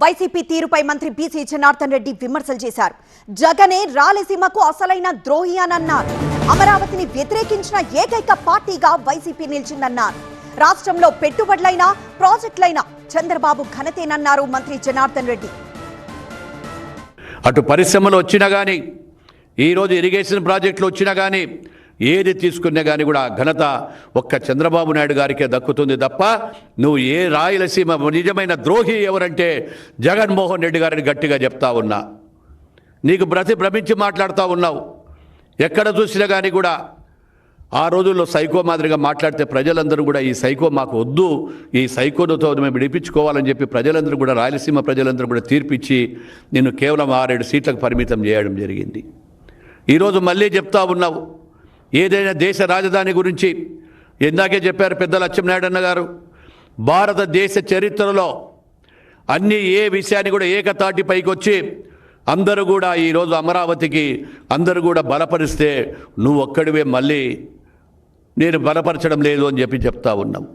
YCP తీరుపై మంత్రి BC Janardhan Reddy విమర్శలు చేశారు. జగనే రాయలసీమకు అసలైన ద్రోహి అన్నారు. అమరావతిని వ్యతిరేకించిన ఏకైక పార్టీగా వైసీపీ నిలిచిందన్నారు. రాష్ట్రంలో పెట్టుబడులైనా ప్రాజెక్టులైనా చంద్రబాబు ఘనతేనన్నారు మంత్రి జనార్దన్ రెడ్డి. అటు పరిశ్రమలు వచ్చినా కానీ, ఈరోజు ఇరిగేషన్ ప్రాజెక్టులు వచ్చినా కానీ, ఏది తీసుకున్నా కానీ కూడా ఘనత ఒక్క చంద్రబాబు నాయుడు గారికే దక్కుతుంది తప్ప నువ్వు ఏ రాయలసీమ నిజమైన ద్రోహి ఎవరంటే జగన్మోహన్ రెడ్డి గారిని గట్టిగా చెప్తా ఉన్నా. నీకు భ్రమించి మాట్లాడుతూ ఉన్నావు. ఎక్కడ చూసినా కానీ కూడా ఆ రోజుల్లో సైకో మాదిరిగా మాట్లాడితే ప్రజలందరూ కూడా ఈ సైకో మాకు వద్దు, ఈ సైకోతో మేము విడిపించుకోవాలని చెప్పి ప్రజలందరూ కూడా, రాయలసీమ ప్రజలందరూ కూడా తీర్పిచ్చి నిన్ను కేవలం 6-7 సీట్లకు పరిమితం చేయడం జరిగింది. ఈరోజు మళ్ళీ చెప్తా ఉన్నావు ఏదైనా దేశ రాజధాని గురించి. ఇందాకే చెప్పారు పెద్ద లక్ష్మీనాయుడు అన్న గారు, భారతదేశ చరిత్రలో అన్ని ఏ విషయాన్ని కూడా ఏకతాటి పైకి వచ్చి అందరూ కూడా ఈరోజు అమరావతికి అందరూ కూడా బలపరిస్తే నువ్వు ఒక్కడివే మళ్ళీ నేను బలపరచడం లేదు అని చెప్పి చెప్తా ఉన్నావు.